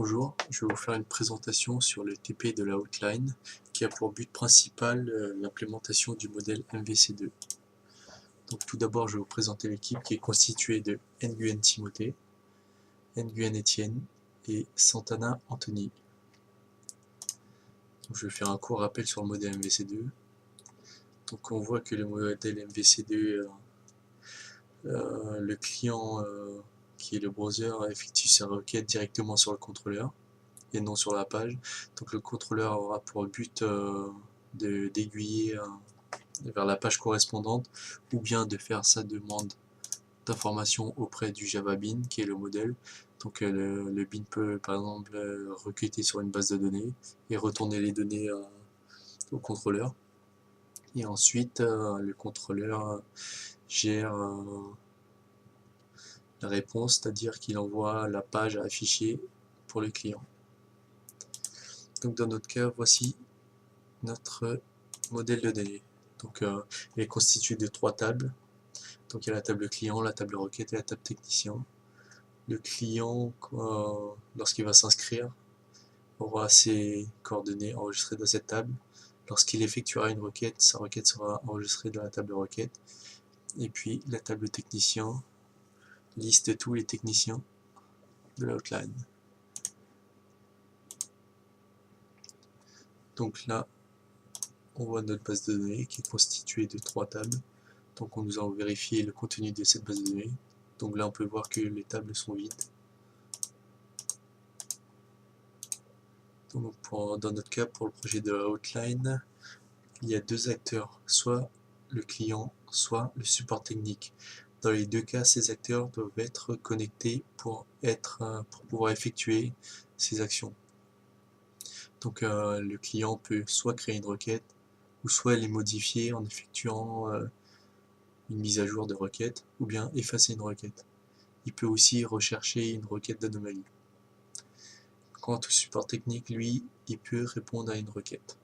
Bonjour, je vais vous faire une présentation sur le TP de la Outline qui a pour but principal l'implémentation du modèle MVC2. Donc tout d'abord je vais vous présenter l'équipe qui est constituée de Nguyen Timothée, Nguyen Etienne et Santana Anthony. Donc, je vais faire un court rappel sur le modèle MVC2. Donc on voit que le modèle MVC2, le client qui est le browser effectue sa requête directement sur le contrôleur et non sur la page. Donc le contrôleur aura pour but d'aiguiller vers la page correspondante ou bien de faire sa demande d'information auprès du Java Bean qui est le modèle. Donc le Bean peut par exemple requêter sur une base de données et retourner les données au contrôleur. Et ensuite le contrôleur gère la réponse, c'est-à-dire qu'il envoie la page à afficher pour le client. Donc dans notre cas, voici notre modèle de données. Donc il est constitué de 3 tables. Donc il y a la table client, la table requête et la table technicien. Le client, lorsqu'il va s'inscrire, aura ses coordonnées enregistrées dans cette table. Lorsqu'il effectuera une requête, sa requête sera enregistrée dans la table requête. Et puis la table technicien liste tous les techniciens de l'outline. Donc là, on voit notre base de données qui est constituée de 3 tables. Donc nous allons vérifier le contenu de cette base de données. Donc là on peut voir que les tables sont vides. Donc dans notre cas, pour le projet de la Outline, il y a 2 acteurs, soit le client, soit le support technique. Dans les 2 cas, ces acteurs doivent être connectés pour pouvoir effectuer ces actions. Donc le client peut soit créer une requête, ou soit les modifier en effectuant une mise à jour de requête, ou bien effacer une requête. Il peut aussi rechercher une requête d'anomalie. Quant au support technique, lui, il peut répondre à une requête.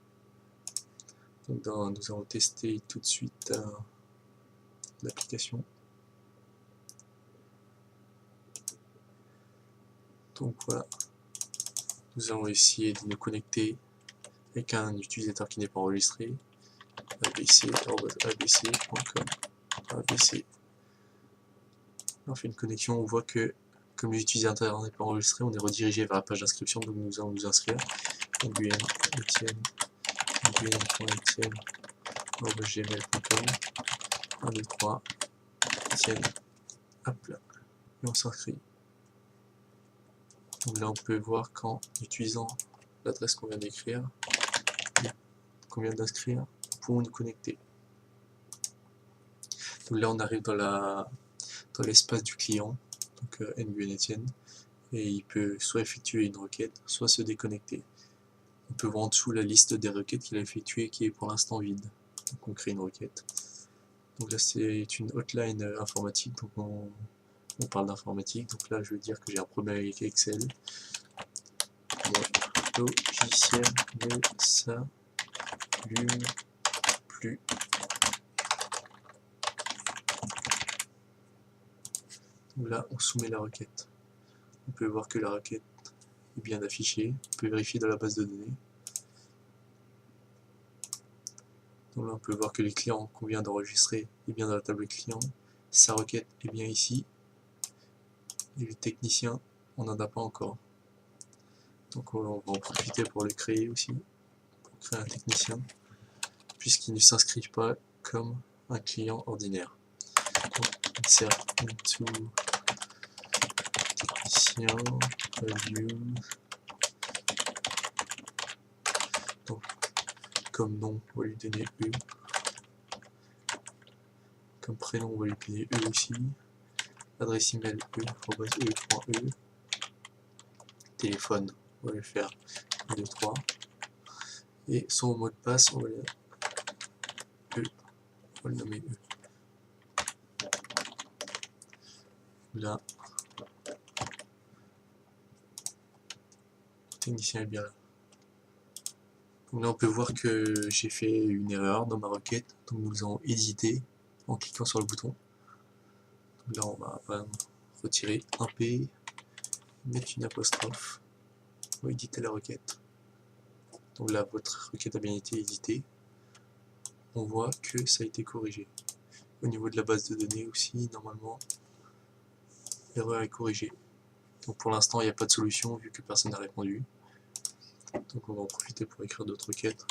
Donc nous allons tester tout de suite l'application. Donc voilà, nous allons essayer de nous connecter avec un utilisateur qui n'est pas enregistré, abc.abc.com. ABC. On fait une connexion, on voit que comme l'utilisateur n'est pas enregistré, on est redirigé vers la page d'inscription, donc nous allons nous inscrire. nguyen.etienne@gmail.com 1, 2, 3, Etienne, hop là, et on s'inscrit. Donc là on peut voir qu'en utilisant l'adresse qu'on vient d'écrire, qu'on vient d'inscrire, nous pouvons nous connecter. Donc là on arrive dans l'espace du client, donc Nguyen Etienne, et il peut soit effectuer une requête, soit se déconnecter. On peut voir en dessous la liste des requêtes qu'il a effectuées qui est pour l'instant vide. Donc on crée une requête. Donc là c'est une hotline informatique, donc on parle d'informatique. Donc là je veux dire que j'ai un problème avec Excel. Mon logiciel ne s'allume plus. Donc là on soumet la requête. On peut voir que la requête est bien affichée. On peut vérifier dans la base de données. Donc là on peut voir que les clients qu'on vient d'enregistrer est bien dans la table client. Sa requête est bien ici. Et le technicien, on n'en a pas encore. Donc on va en profiter pour le créer aussi, pour créer un technicien, puisqu'il ne s'inscrit pas comme un client ordinaire. Donc insert into technicien, review. Donc comme nom, on va lui donner E. Comme prénom, on va lui donner E aussi. Adresse email e.e.e. Téléphone, on va lui faire 1, 2, 3. Et son mot de passe, on va le nommer E. Là, le technicien est bien là. Donc là, on peut voir que j'ai fait une erreur dans ma requête. Donc nous allons éditer en cliquant sur le bouton. Donc là, on va retirer un P, mettre une apostrophe On va éditer la requête. Donc là, votre requête a bien été éditée. On voit que ça a été corrigé. Au niveau de la base de données aussi, normalement, l'erreur est corrigée. Donc pour l'instant, il n'y a pas de solution vu que personne n'a répondu. Donc on va en profiter pour écrire d'autres requêtes.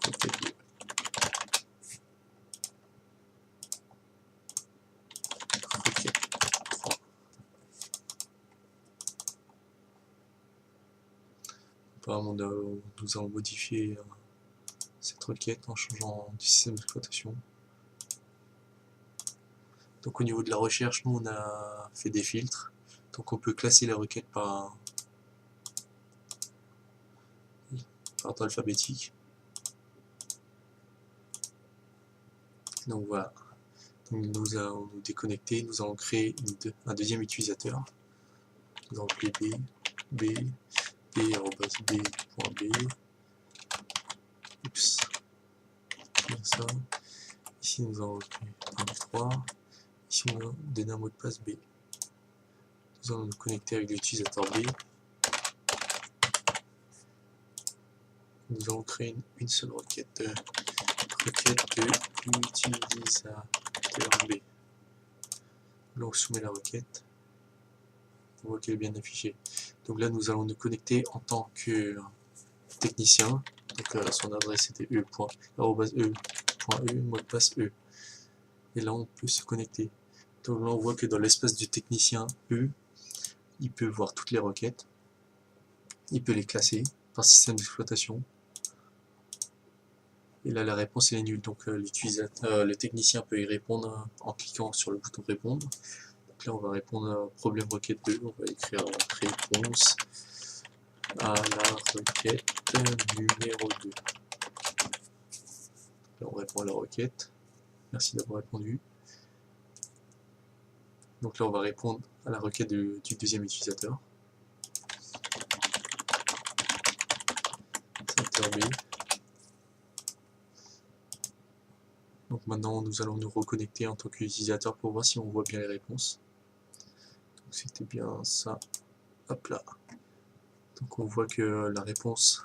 Requête 2. Requête 3. Apparemment, nous allons modifier cette requête en changeant du système d'exploitation. Donc au niveau de la recherche, nous on a fait des filtres. Donc on peut classer la requête par ordre alphabétique. Donc voilà. Donc nous allons nous déconnecter, nous allons créer un deuxième utilisateur. Nous allons appeler b.b. Oups. Comme ça. Ici nous allons créer 3. Ici on va donner un mot de passe B. Nous allons nous connecter avec l'utilisateur B. Nous allons créer une seule requête. Requête de l'utilisateur B. Là on soumet la requête. On voit qu'elle est bien affichée. Donc là nous allons nous connecter en tant que technicien. Donc son adresse était e.e.e, mot de passe E. Et là on peut se connecter. Donc là on voit que dans l'espace du technicien E, il peut voir toutes les requêtes. Il peut les classer par système d'exploitation. Et là la réponse elle est nulle. Donc le technicien peut y répondre en cliquant sur le bouton répondre. Donc là on va répondre à problème requête 2. On va écrire réponse à la requête numéro 2. Là on répond à la requête. Merci d'avoir répondu. Donc là on va répondre à la requête du deuxième utilisateur. B. Donc maintenant nous allons nous reconnecter en tant qu'utilisateur pour voir si on voit bien les réponses. Donc c'était bien ça. Hop là. Donc on voit que la réponse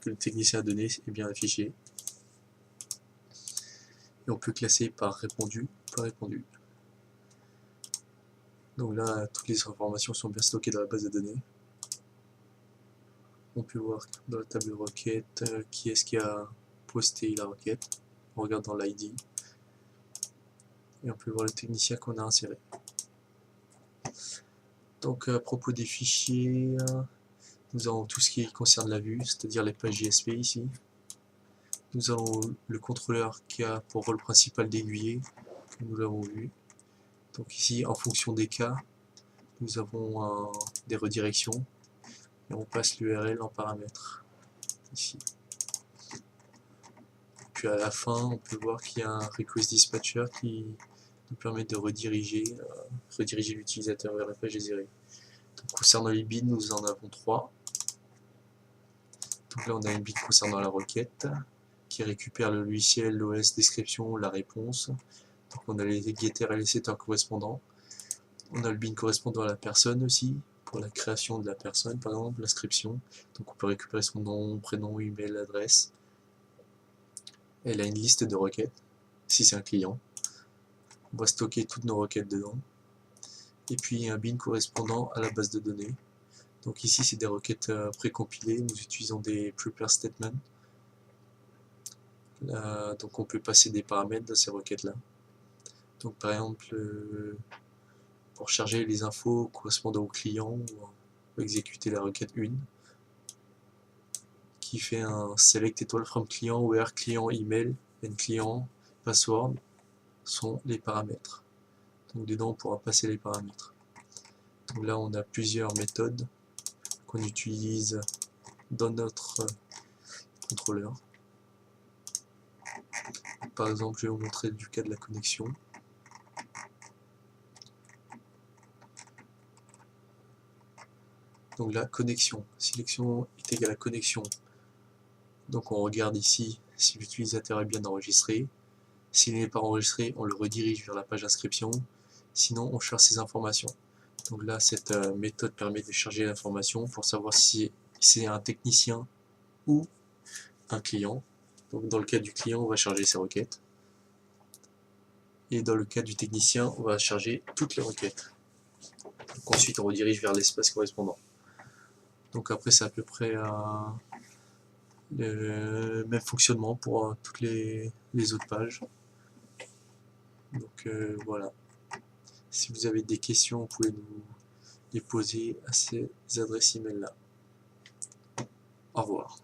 que le technicien a donnée est bien affichée. Et on peut classer par répondu, pas répondu. Donc là, toutes les informations sont bien stockées dans la base de données. On peut voir dans la table de requête qui est-ce qui a posté la requête. On regarde dans l'ID. Et on peut voir le technicien qu'on a inséré. Donc à propos des fichiers, nous avons tout ce qui concerne la vue, c'est-à-dire les pages JSP ici. Nous avons le contrôleur qui a pour rôle principal d'aiguiller, comme nous l'avons vu. Donc ici, en fonction des cas, nous avons des redirections et on passe l'URL en paramètres. Ici. Puis à la fin, on peut voir qu'il y a un request dispatcher qui nous permet de rediriger l'utilisateur vers la page désirée. Donc, concernant les bins, nous en avons 3. Donc là, on a une bin concernant la requête qui récupère le logiciel, l'OS, description, la réponse. Donc on a les getters et les setters correspondants. On a le bin correspondant à la personne aussi, pour la création de la personne, par exemple, l'inscription. Donc on peut récupérer son nom, prénom, email, adresse. Elle a une liste de requêtes, si c'est un client. On va stocker toutes nos requêtes dedans. Et puis un bin correspondant à la base de données. Donc ici c'est des requêtes précompilées, nous utilisons des prepare statements. Donc on peut passer des paramètres dans ces requêtes là. Donc par exemple pour charger les infos correspondant au client, on va exécuter la requête 1 qui fait un select étoile from client where client email and client password sont les paramètres. Donc dedans on pourra passer les paramètres. Donc là on a plusieurs méthodes qu'on utilise dans notre contrôleur. Par exemple, je vais vous montrer du cas de la connexion. Donc la connexion, sélection est égale à connexion. Donc on regarde ici si l'utilisateur est bien enregistré. S'il n'est pas enregistré, on le redirige vers la page inscription. Sinon, on cherche ces informations. Donc là, cette méthode permet de charger l'information pour savoir si c'est un technicien ou un client. Donc dans le cas du client, on va charger ses requêtes. Et dans le cas du technicien, on va charger toutes les requêtes. Donc ensuite, on redirige vers l'espace correspondant. Donc après, c'est à peu près le même fonctionnement pour toutes les autres pages. Donc voilà. Si vous avez des questions, vous pouvez nous les poser à ces adresses email là. Au revoir.